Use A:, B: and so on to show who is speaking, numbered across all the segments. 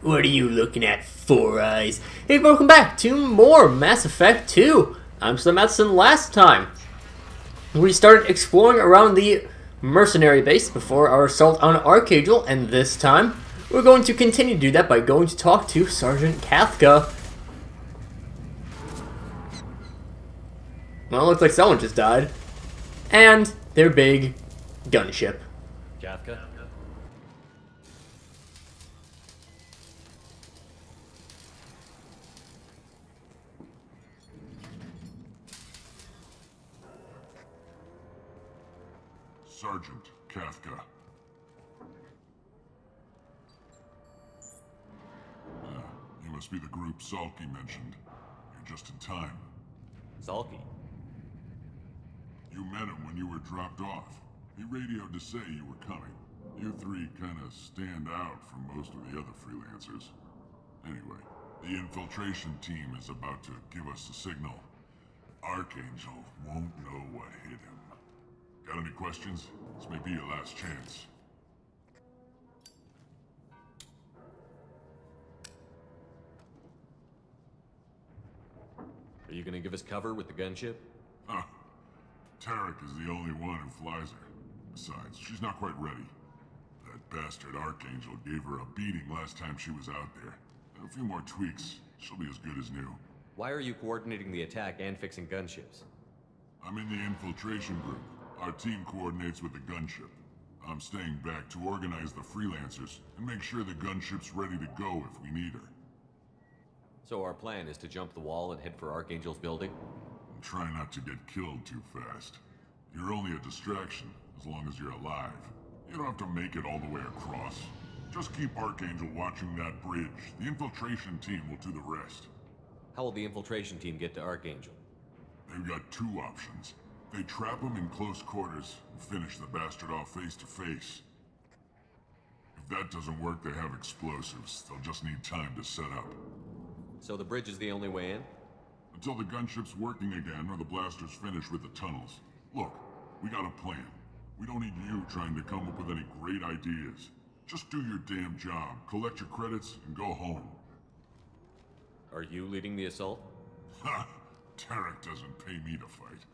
A: What are you looking at, Four Eyes? Hey, welcome back to more Mass Effect 2. I'm SlayerMathis, and last time we started exploring around the mercenary base before our assault on Archangel, and this time we're going to continue to do that by going to talk to Sergeant Kafka. Well, it looks like someone just died. And their big gunship.
B: Kafka?
C: Sergeant Kafka. You must be the group Salky mentioned. You're just in time.
B: Salky?
C: You met him when you were dropped off. He radioed to say you were coming. You three kind of stand out from most of the other freelancers. Anyway, the infiltration team is about to give us a signal. Archangel won't know what hit him. Got any questions? This may be your last chance.
B: Are you gonna give us cover with the gunship?
C: Huh. Tarek is the only one who flies her. Besides, she's not quite ready. That bastard Archangel gave her a beating last time she was out there. A few more tweaks, she'll be as good as new.
B: Why are you coordinating the attack and fixing gunships?
C: I'm in the infiltration group. Our team coordinates with the gunship. I'm staying back to organize the freelancers and make sure the gunship's ready to go if we need her.
B: So our plan is to jump the wall and head for Archangel's building?
C: And try not to get killed too fast. You're only a distraction, as long as you're alive. You don't have to make it all the way across. Just keep Archangel watching that bridge. The infiltration team will do the rest.
B: How will the infiltration team get to Archangel?
C: They've got two options. They trap him in close quarters and finish the bastard off face to face. If that doesn't work, they have explosives. They'll just need time to set up.
B: So the bridge is the only way in?
C: Until the gunship's working again or the blasters finish with the tunnels. Look, we got a plan. We don't need you trying to come up with any great ideas. Just do your damn job, collect your credits, and go home.
B: Are you leading the assault?
C: Ha! Tarek doesn't pay me to fight.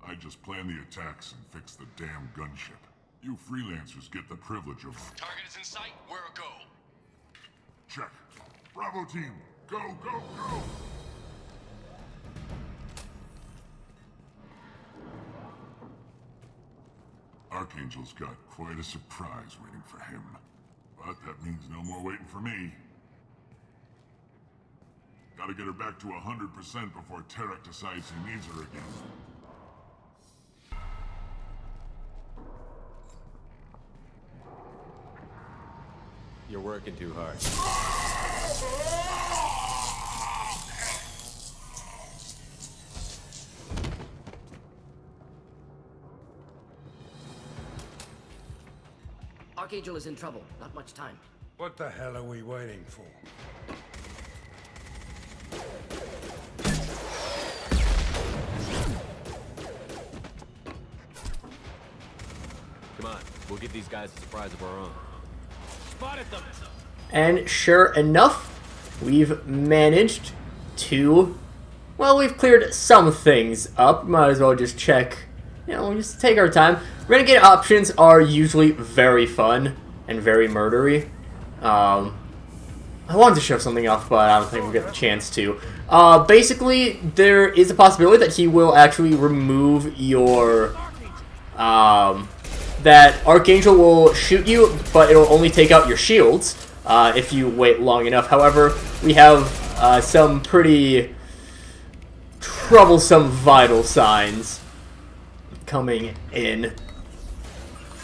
C: I just plan the attacks and fix the damn gunship. You freelancers get the privilege of...
D: Target is in sight. Where a go?
C: Check. Bravo team, go, go, go! Archangel's got quite a surprise waiting for him. But that means no more waiting for me. Gotta get her back to 100% before Tarek decides he needs her again.
B: You're working too hard.
E: Archangel is in trouble. Not much time.
F: What the hell are we waiting for?
B: Come on, we'll give these guys a surprise of our own.
D: Spotted them.
A: And sure enough, we've managed to... Well, we've cleared some things up. Might as well just check. You know, just take our time. Renegade options are usually very fun and very murdery. I wanted to show something off, but I don't think we'll get the chance to. Basically, there is a possibility that he will actually remove your... that Archangel will shoot you, but it'll only take out your shields if you wait long enough. However, we have some pretty troublesome vital signs coming in.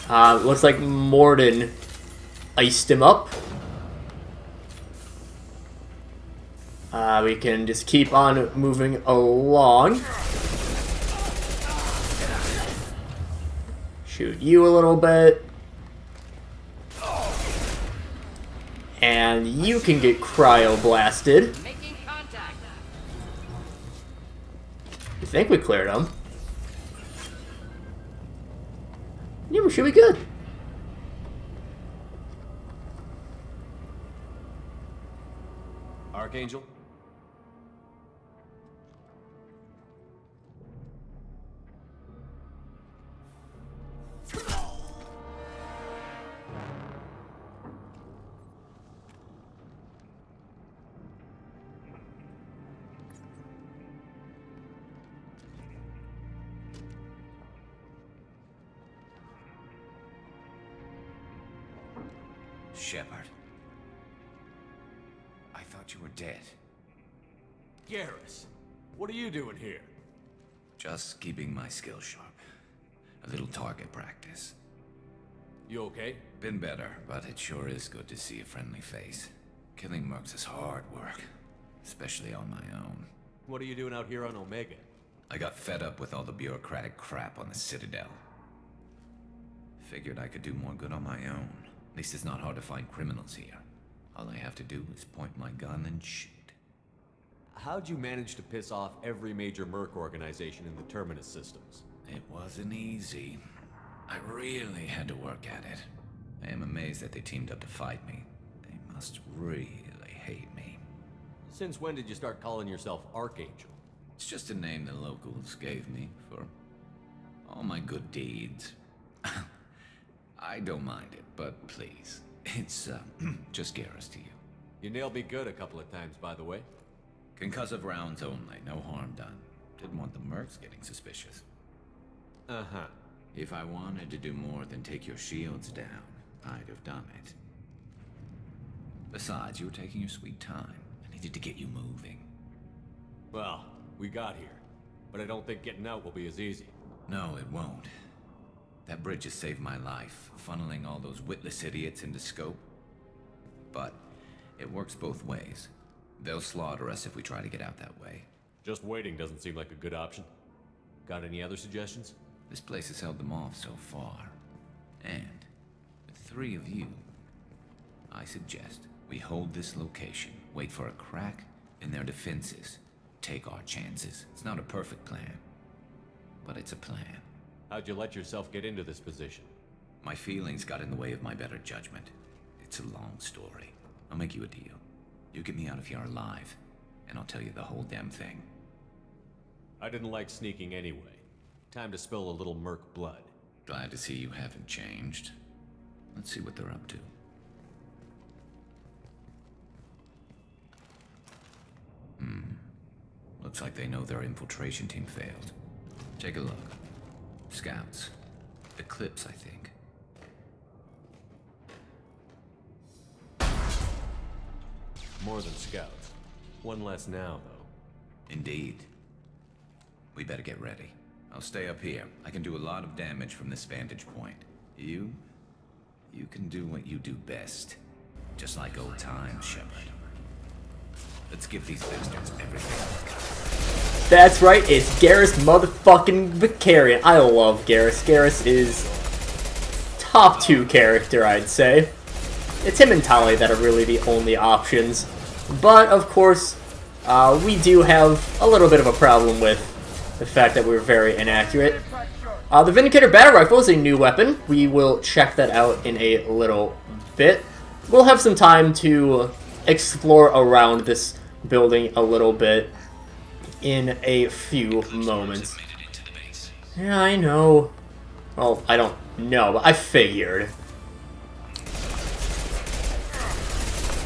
A: Looks like Morden iced him up. We can just keep on moving along. Shoot you a little bit. And you can get cryo-blasted.
E: Making contact.
A: I think we cleared him. Yeah, we should be good.
B: Archangel?
G: Shepard. I thought you were dead.
B: Garrus, what are you doing here?
G: Just keeping my skills sharp. A little target practice.
B: You okay?
G: Been better, but it sure is good to see a friendly face. Killing mercs is hard work, especially on my own.
B: What are you doing out here on Omega?
G: I got fed up with all the bureaucratic crap on the Citadel. Figured I could do more good on my own. At least it's not hard to find criminals here. All I have to do is point my gun and shoot.
B: How'd you manage to piss off every major merc organization in the Terminus systems?
G: It wasn't easy. I really had to work at it. I am amazed that they teamed up to fight me. They must really hate me.
B: Since when did you start calling yourself Archangel?
G: It's just a name the locals gave me for all my good deeds. I don't mind it, but please, it's just Garrus to you.
B: You nailed me good a couple of times, by the way.
G: Concussive rounds only, no harm done. Didn't want the mercs getting suspicious.
B: Uh-huh.
G: If I wanted to do more than take your shields down, I'd have done it. Besides, you were taking your sweet time. I needed to get you moving.
B: Well, we got here, but I don't think getting out will be as easy.
G: No, it won't. That bridge has saved my life, funneling all those witless idiots into scope. But it works both ways. They'll slaughter us if we try to get out that way.
B: Just waiting doesn't seem like a good option. Got any other suggestions?
G: This place has held them off so far. And with 3 of you, I suggest we hold this location, wait for a crack in their defenses, take our chances. It's not a perfect plan, but it's a plan.
B: How'd you let yourself get into this position?
G: My feelings got in the way of my better judgment. It's a long story. I'll make you a deal. You get me out of here alive, and I'll tell you the whole damn thing.
B: I didn't like sneaking anyway. Time to spill a little merc blood.
G: Glad to see you haven't changed. Let's see what they're up to. Looks like they know their infiltration team failed. Take a look. Scouts. Eclipse, I think.
B: More than scouts. One less now, though.
G: Indeed. We better get ready. I'll stay up here. I can do a lot of damage from this vantage point. You can do what you do best. Just like old times, Shepard. Let's give these bastards everything.
A: That's right, it's Garrus motherfucking Vicarian. I love Garrus. Garrus is top 2 character, I'd say. It's him and Tali that are really the only options. But, of course, we do have a little bit of a problem with the fact that we're very inaccurate. The Vindicator Battle Rifle is a new weapon. We will check that out in a little bit. We'll have some time to explore around this building a little bit in a few moments. Yeah, I know. Well, I don't know, but I figured.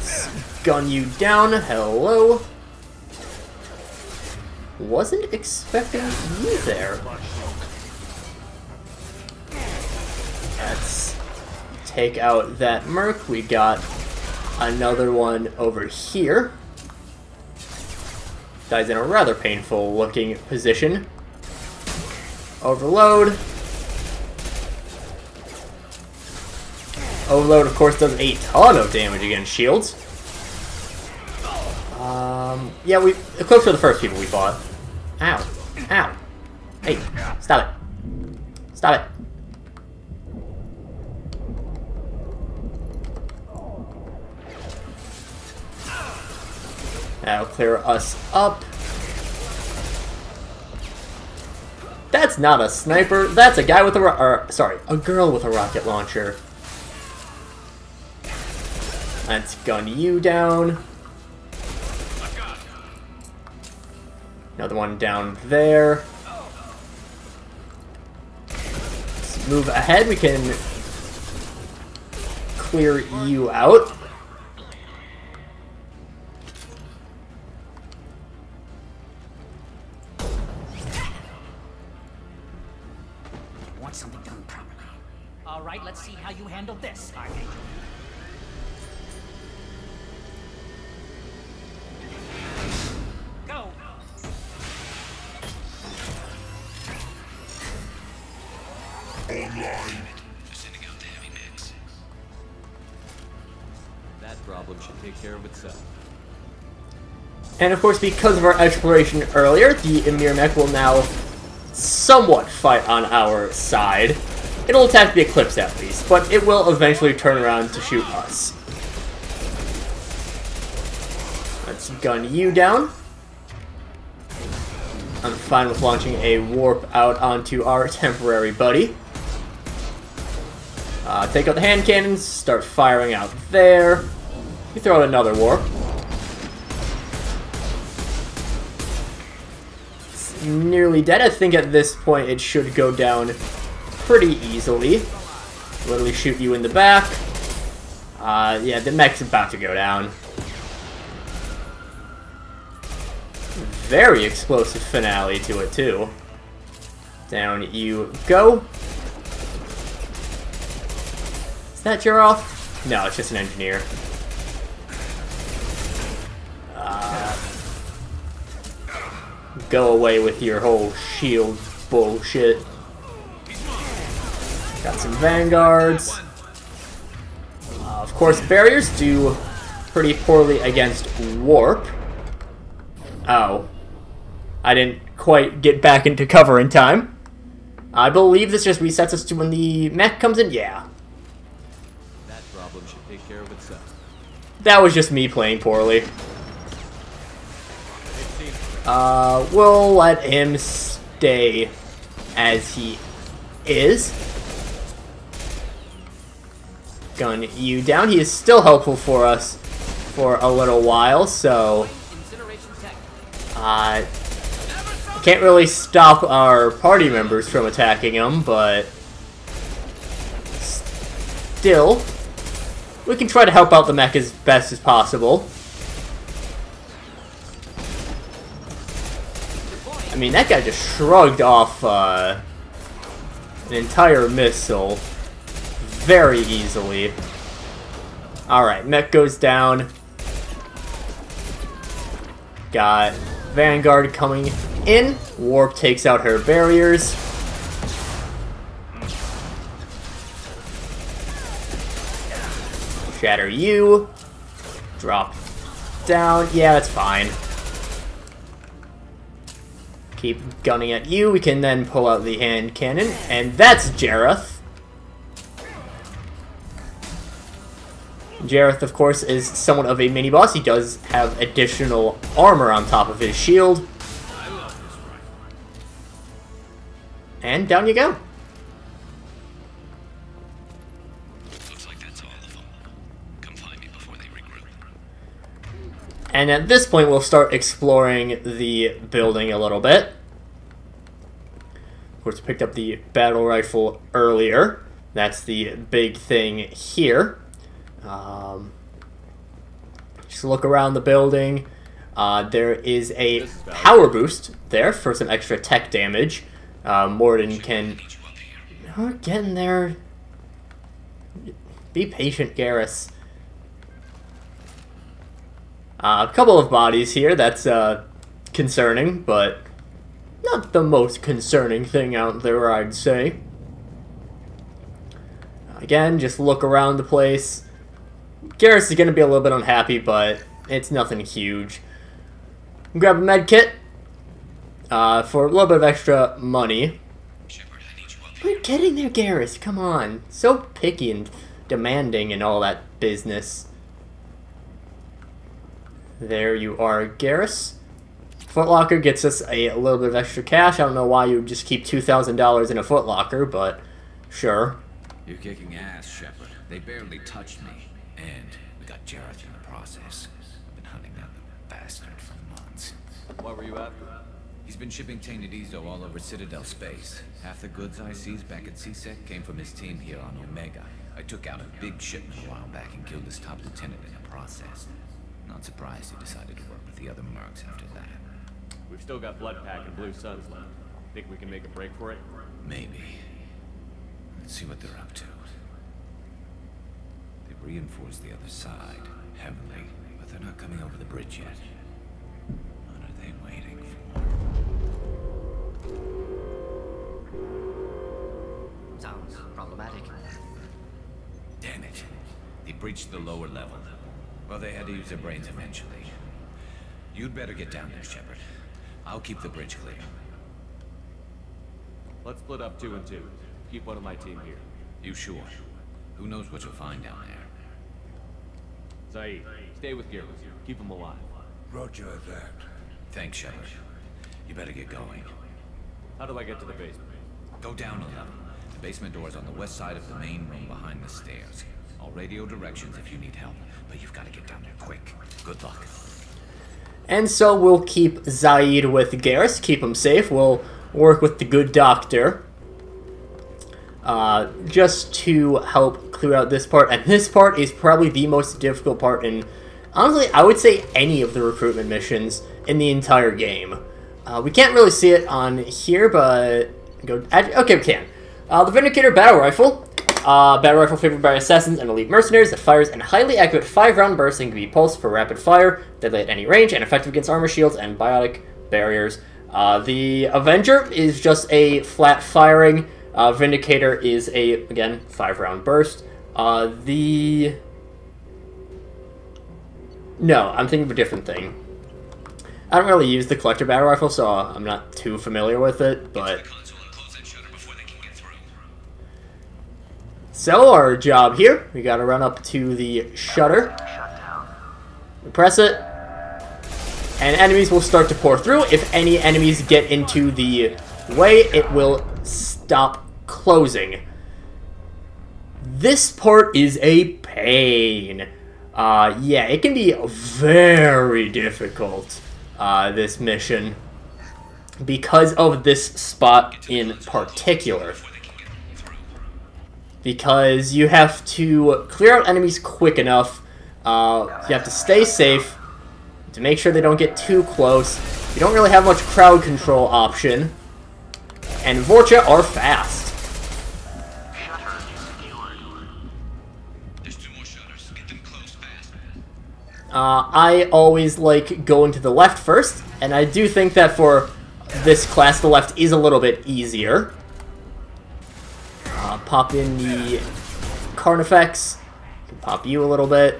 A: Let's gun you down. Hello. Wasn't expecting you there. Let's take out that merc. We got another one over here. Guy's in a rather painful looking position. Overload. Overload, of course, does a ton of damage against shields. Yeah, we equipped for the first people we fought. Ow. Ow. Hey, stop it. Stop it. That'll clear us up. That's not a sniper. That's a guy with a girl with a rocket launcher. Let's gun you down. Another one down there. Let's move ahead. We can clear you out.
H: Want something done properly. All right, let's see how you handle this, Archangel. Go.
C: Online.
G: Sending out the heavy mix.
B: That problem should take care of itself.
A: And of course, because of our exploration earlier, the Emir mech will now somewhat fight on our side. It'll attack the Eclipse at least, but it will eventually turn around to shoot us. Let's gun you down. I'm fine with launching a warp out onto our temporary buddy. Take out the hand cannons, start firing out there. You throw out another warp. It's nearly dead. I think at this point it should go down pretty easily. Literally shoot you in the back. Yeah, the mech's about to go down. Very explosive finale to it, too. Down you go. Is that Jarroth? No, it's just an engineer. Go away with your whole shield bullshit. Got some vanguards. Of course, barriers do pretty poorly against warp. Oh. I didn't quite get back into cover in time. I believe this just resets us to when the mech comes in. Yeah.
B: That problem should take care of itself.
A: That was just me playing poorly. We'll let him stay as he is. Gun you down. He is still helpful for us for a little while, so can't really stop our party members from attacking him, but still, we can try to help out the mech as best as possible. I mean, that guy just shrugged off an entire missile very easily. Alright, mech goes down. Got Vanguard coming in. Warp takes out her barriers. Shatter you. Drop down. Yeah, that's fine. Keep gunning at you. We can then pull out the hand cannon. And that's Jareth. Jareth, of course, is somewhat of a mini-boss. He does have additional armor on top of his shield. And down you go.
G: Looks like that's all of them. Come find me before they regroup.
A: And at this point, we'll start exploring the building a little bit. Of course, we picked up the battle rifle earlier. That's the big thing here. Just look around the building. There is a power boost there for some extra tech damage. Morden can... We're getting there. Be patient, Garrus. A couple of bodies here. That's concerning, but not the most concerning thing out there, I'd say. Again, just look around the place. Garrus is going to be a little bit unhappy, but it's nothing huge. Grab a med kit for a little bit of extra money. We're getting there, Garrus. Come on. So picky and demanding and all that business. There you are, Garrus. Footlocker gets us a little bit of extra cash. I don't know why you would just keep $2,000 in a Footlocker, but sure.
G: You're kicking ass, Shepard. They barely touched me. And we got Jareth in the process. Been hunting down the bastard for months.
B: What were you after?
G: He's been shipping tainted Ezo all over Citadel space. Half the goods I seized back at CSEC came from his team here on Omega. I took out a big shipment a while back and killed his top lieutenant in the process. Not surprised he decided to work with the other mercs after that.
B: We've still got Blood Pack and Blue Suns left. Think we can make a break for it?
G: Maybe. Let's see what they're up to. They've reinforced the other side, heavily, but they're not coming over the bridge yet. What are they waiting for?
E: Sounds problematic.
G: Damn it. They breached the lower level. Well, they had to use their brains eventually. You'd better get down there, Shepard. I'll keep the bridge clear.
B: Let's split up 2 and 2. Keep one of my team here.
G: You sure? Who knows what you'll find down there?
B: Zaid, stay with Garrus. Keep him alive.
F: Roger that.
G: Thanks, Shepard. You better get going.
B: How do I get to the basement?
G: Go down a level. The basement door is on the west side of the main room behind the stairs. I'll radio directions if you need help, but you've got to get down there quick. Good luck.
A: And so we'll keep Zaid with Garrus, keep him safe. We'll work with the good doctor. Just to help clear out this part. And this part is probably the most difficult part in, honestly, I would say any of the recruitment missions in the entire game. We can't really see it on here, but... Okay, we can. The Vindicator Battle Rifle. Battle rifle favored by assassins and elite mercenaries that fires in highly accurate 5-round bursts and can be pulsed for rapid fire, deadly at any range, and effective against armor shields and biotic barriers. The Avenger is just a flat firing. Vindicator is a, again, 5-round burst. No, I'm thinking of a different thing. I don't really use the collector battle rifle, so I'm not too familiar with it, but... So, our job here, we gotta run up to the shutter. We press it, and enemies will start to pour through. If any enemies get into the way, it will stop closing. This part is a pain. Yeah, it can be very difficult, this mission, because of this spot in particular. Because you have to clear out enemies quick enough, you have to stay safe, to make sure they don't get too close. You don't really have much crowd control option, and Vorcha are fast. I always like going to the left first, and I do think that for this class, the left is a little bit easier. Pop in the Carnifex, pop you a little bit.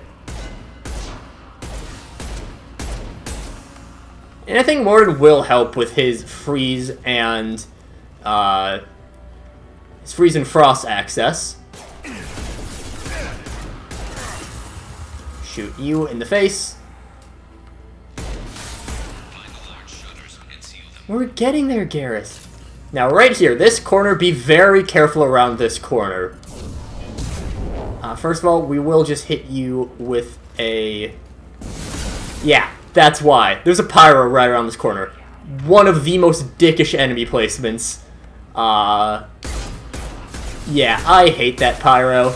A: And I think Mordred will help with his freeze and frost access. Shoot you in the face. We're getting there, Garrus. Now, right here, this corner, be very careful around this corner. First of all, we will just hit you with a... Yeah, that's why. There's a pyro right around this corner. One of the most dickish enemy placements. Yeah, I hate that pyro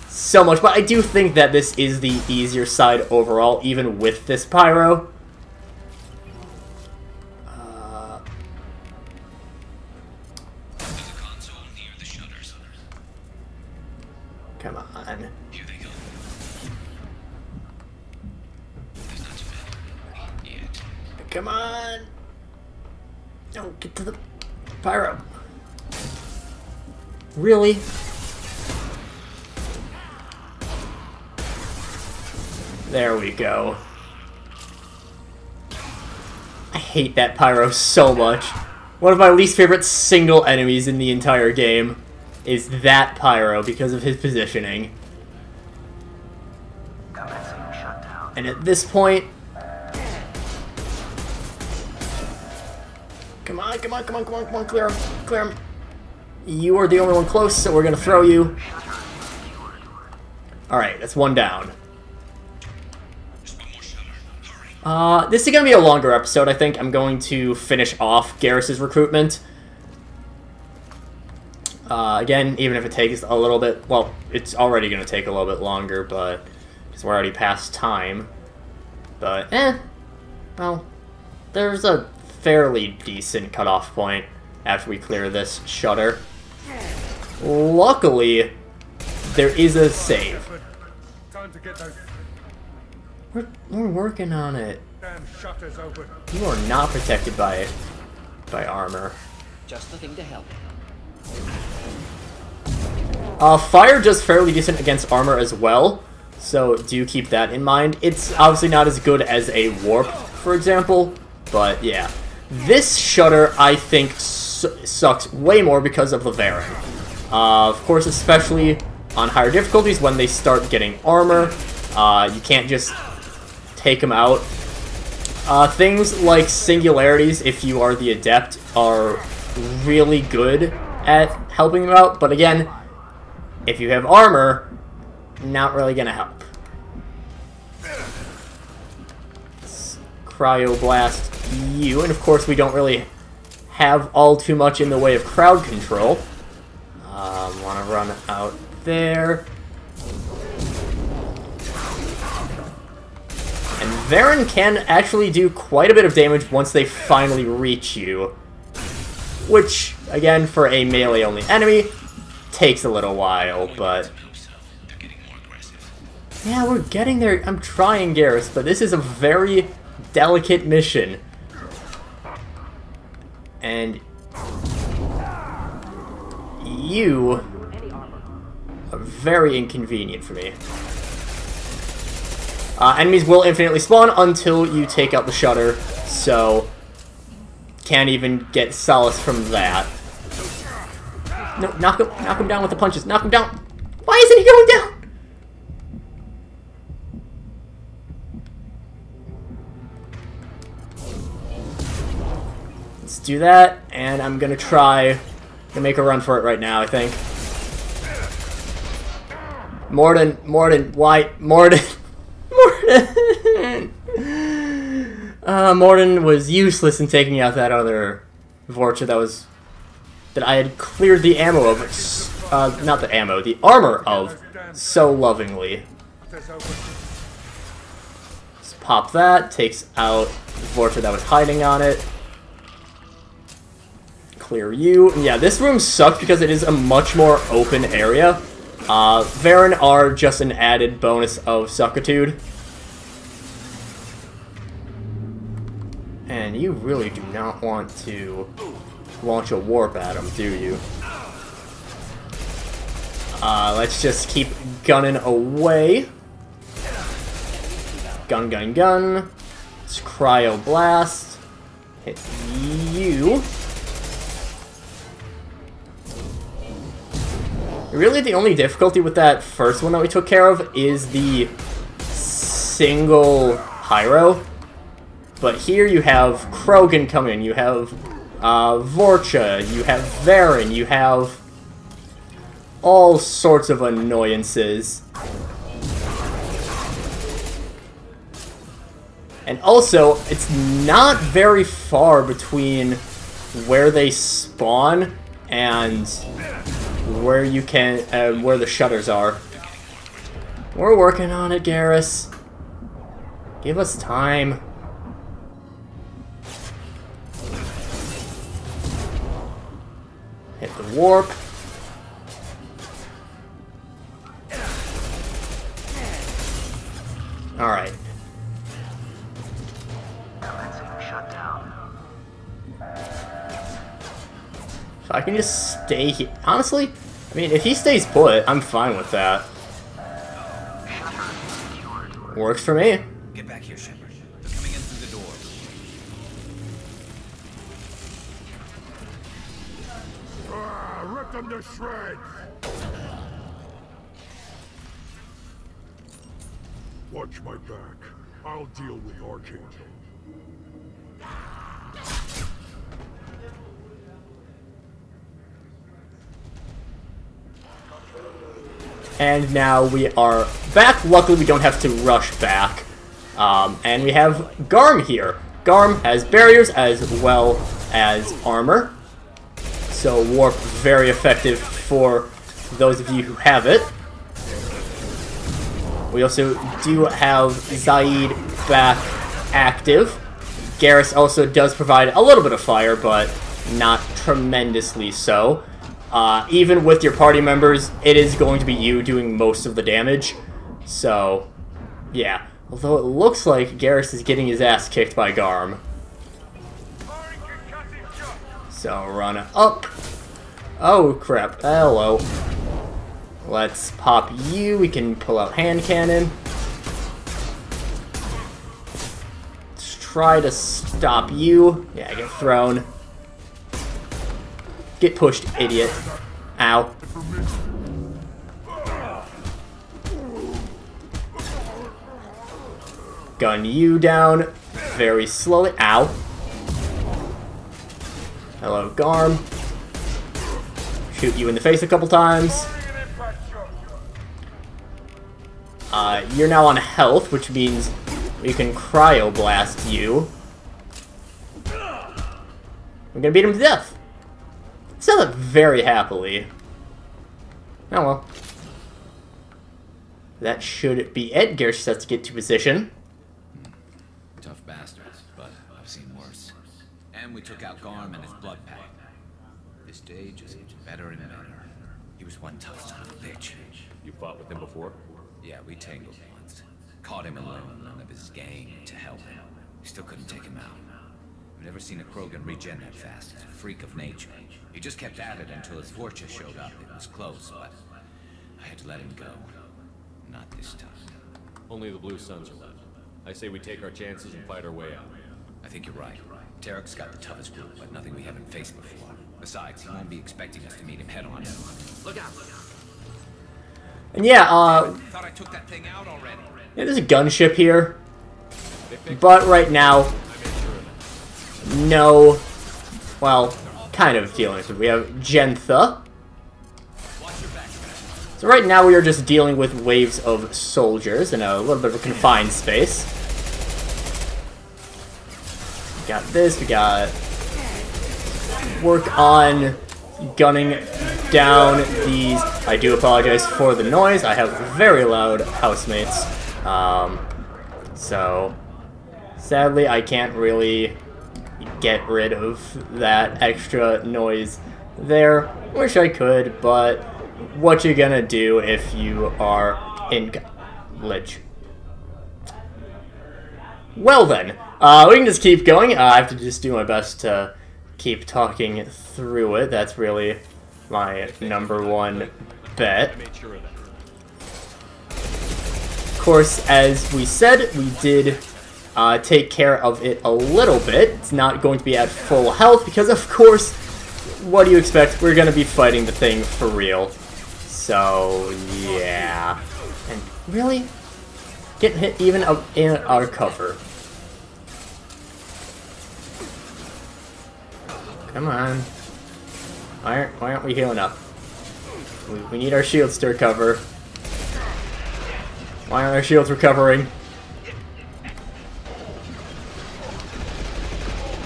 A: so much, but I do think that this is the easier side overall, even with this pyro. Come on.
G: Here they go. There's not too many yet.
A: Come on. No, get to the pyro. Really? There we go. I hate that pyro so much. One of my least favorite single enemies in the entire game is that pyro because of his positioning. And at this point... Come on, come on, come on, come on, come on, clear him, clear him. You are the only one close, so we're gonna throw you. Alright, that's one down. This is going to be a longer episode, I think. I'm going to finish off Garrus's recruitment. Again, even if it takes a little bit... Well, it's already going to take a little bit longer, but... Because we're already past time. But, well, there's a fairly decent cutoff point after we clear this shutter. Luckily, there is a save.
F: Time to get those
A: We're working on it.
F: damn shutters open.
A: You are not protected by armor.
E: Just the thing to help.
A: Fire does fairly decent against armor as well, so do keep that in mind. It's obviously not as good as a warp, for example, but yeah. This shutter, I think, sucks way more because of the Varen. Of course, especially on higher difficulties when they start getting armor, you can't just take them out. Things like singularities, if you are the adept, are really good at helping them out, but again, if you have armor, not really gonna help. Let's cryoblast you, and of course we don't really have all too much in the way of crowd control. Want to run out there. And Varen can actually do quite a bit of damage once they finally reach you. Which, again, for a melee-only enemy, takes a little while, but... Yeah, we're getting there. I'm trying, Garrus, but this is a very delicate mission. And... you are very inconvenient for me. Enemies will infinitely spawn until you take out the shutter, so can't even get solace from that. No, knock him down with the punches. Knock him down. Why isn't he going down? Let's do that, and I'm gonna try to make a run for it right now, I think. Morden, why? Morden. Morden was useless in taking out that other Vorcha that I had cleared the ammo of, not the ammo, the armor of, so lovingly. Just pop that, takes out the Vorcha that was hiding on it. Clear you. And yeah, this room sucks because it is a much more open area. Varen are just an added bonus of suckitude. And you really do not want to launch a warp at them, do you? Let's just keep gunning away. Gun. Let's cryoblast. Hit you. Really, the only difficulty with that first one that we took care of is the single Pyro. But here you have Krogan coming, you have Vorcha, you have Varen, you have all sorts of annoyances. And also, it's not very far between where they spawn and where you can, where the shutters are. We're working on it, Garrus. Give us time. Hit the warp. Alright. So I can just stay here. Honestly, I mean, if he stays put, I'm fine with that. Works for me.
G: Get back here, Shepard. They're coming in through the door.
F: Rip them to shreds! Watch my back. I'll deal with Archangel.
A: And now we are back. Luckily, we don't have to rush back. And we have Garm here. Garm has barriers as well as armor. So warp very effective for those of you who have it. We also do have Zaid back active. Garrus also does provide a little bit of fire, but not tremendously so. Even with your party members, it is going to be you doing most of the damage. So, yeah. Although it looks like Garrus is getting his ass kicked by Garm. So, run up. Oh, crap. Hello. Let's pop you. We can pull out hand cannon. Let's try to stop you. Yeah, get thrown. Get pushed, idiot. Ow. Gun you down very slowly. Ow. Hello, Garm. Shoot you in the face a couple times. You're now on health, which means we can cryoblast you. We're gonna beat him to death. Said that very happily. Oh well. That should be it. Garrus has to get to position.
G: Tough bastards, but I've seen worse. And we took out Garm and his blood pack. This day just gets better and better. He was one tough son of a bitch.
B: You fought with him before?
G: Yeah, we tangled once. Caught him alone, none of his gang to help him. Still couldn't take him out. I've never seen a Krogan regen that fast. He's a freak of nature. He just kept at it until his fortress showed up. It was close, but I had to let him go. Not this time.
B: Only the Blue Suns are left. I say we take our chances and fight our way out.
G: I think you're right. Tarek's got the toughest group, but nothing we haven't faced before. Besides, he won't be expecting us to meet him head-on.
E: Look out.
A: And yeah,
G: Thought I took that thing out already.
A: yeah, there's a gunship here. But right now, no, well, kind of dealing with it. We have Gentha. So right now we are just dealing with waves of soldiers in a little bit of a confined space. We got this, we got work on gunning down these. I do apologize for the noise. I have very loud housemates. So sadly I can't really get rid of that extra noise there. Wish I could, but what you gonna do if you are in college? Well then, we can just keep going. I have to just do my best to keep talking through it. That's really my #1 bet. Of course, as we said, we did take care of it a little bit. It's not going to be at full health because, of course, what do you expect? We're going to be fighting the thing for real. So, yeah. And really? Getting hit even in our cover. Come on. Why aren't we healing up? We need our shields to recover. Why aren't our shields recovering?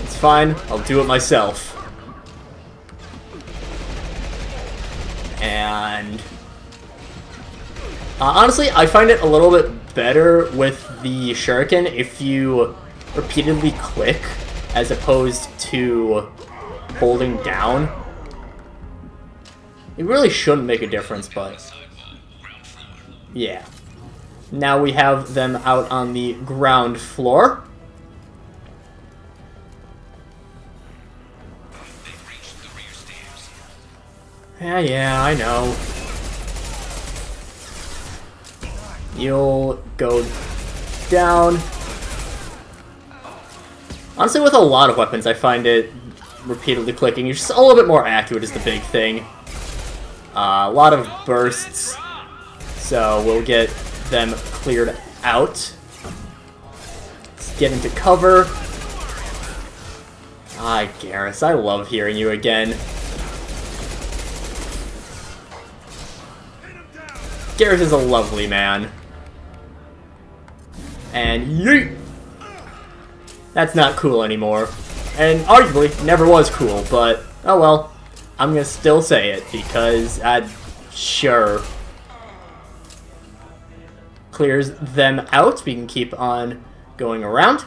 A: It's fine. I'll do it myself. And honestly, I find it a little bit better with the shuriken if you repeatedly click as opposed to holding down. It really shouldn't make a difference, but yeah. Now we have them out on the ground floor. Yeah, I know. You'll go down. Honestly, with a lot of weapons, I find it repeatedly clicking. You're just a little bit more accurate is the big thing. A lot of bursts, so we'll get them cleared out. Let's get into cover. Ah, Garrus, I love hearing you again. Garrus is a lovely man. And yeet! That's not cool anymore. And arguably, never was cool, but oh well. I'm gonna still say it, because sure. Clears them out. We can keep on going around.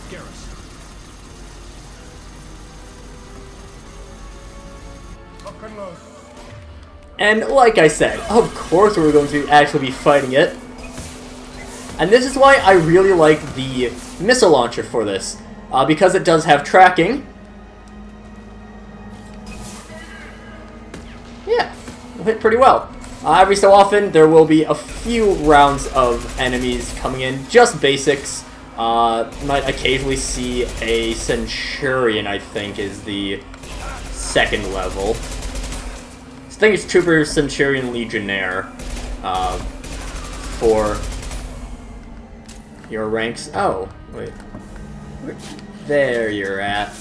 D: Garrus.
A: And like I said, of course we're going to actually be fighting it. And this is why I really like the missile launcher for this. Because it does have tracking. Yeah, it'll hit pretty well. Every so often there will be a few rounds of enemies coming in, just basics. Might occasionally see a Centurion, I think, is the second level. I think it's Trooper, Centurion, Legionnaire for your ranks. Oh, wait. There you're at.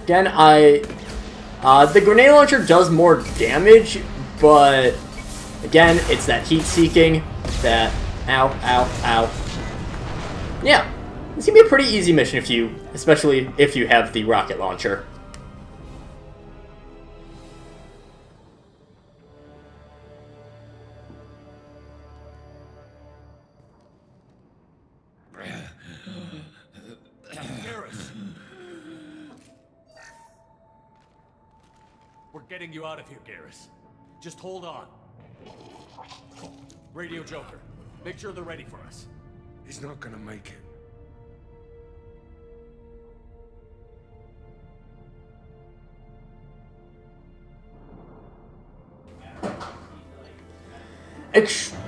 A: Again, the grenade launcher does more damage, but again, it's that heat-seeking, that ow, ow, ow. Yeah, it's gonna be a pretty easy mission especially if you have the rocket launcher.
D: Garrus. We're getting you out of here, Garrus. Just hold on. Radio Joker, make sure they're ready for us.
F: He's not gonna make it.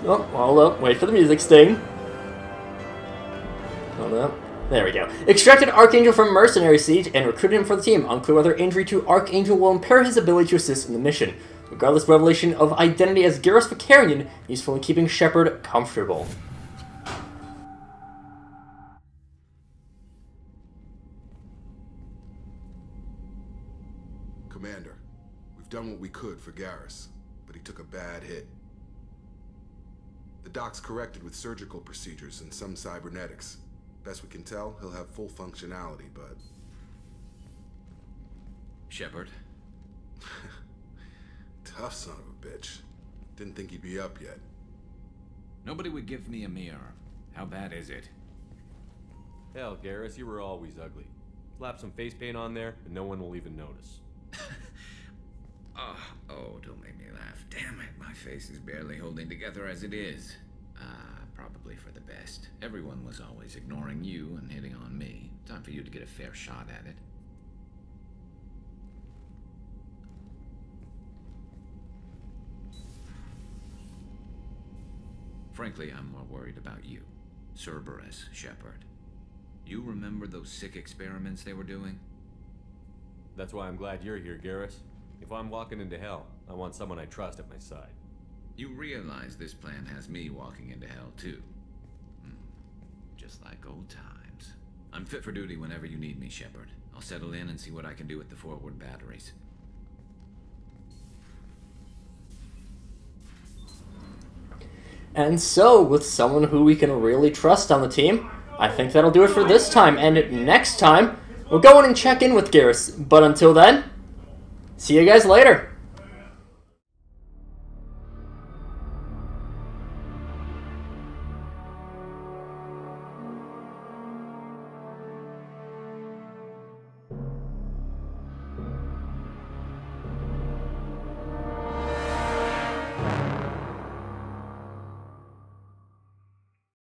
A: Oh, hold up. Wait for the music sting. Hold up. There we go. Extracted Archangel from Mercenary Siege and recruited him for the team. Unclear whether injury to Archangel will impair his ability to assist in the mission. Regardless, revelation of identity as Garrus Vicarian, useful in keeping Shepard comfortable.
I: Commander, we've done what we could for Garrus, but he took a bad hit. The doc's corrected with surgical procedures and some cybernetics. Best we can tell, he'll have full functionality, but...
G: Shepard?
I: Tough son of a bitch. Didn't think he'd be up yet.
G: Nobody would give me a mirror. How bad is it?
B: Hell, Garrus, you were always ugly. Slap some face paint on there, and no one will even notice.
G: Oh, don't make me laugh. Damn it, my face is barely holding together as it is. Probably for the best. Everyone was always ignoring you and hitting on me. Time for you to get a fair shot at it. Frankly, I'm more worried about you. Cerberus, Shepard. You remember those sick experiments they were doing?
B: That's why I'm glad you're here, Garrus. If I'm walking into hell, I want someone I trust at my side.
G: You realize this plan has me walking into hell, too. Just like old times. I'm fit for duty whenever you need me, Shepard. I'll settle in and see what I can do with the forward batteries.
A: And so, with someone who we can really trust on the team, I think that'll do it for this time. And next time, we'll go in and check in with Garrus. But until then, see you guys later.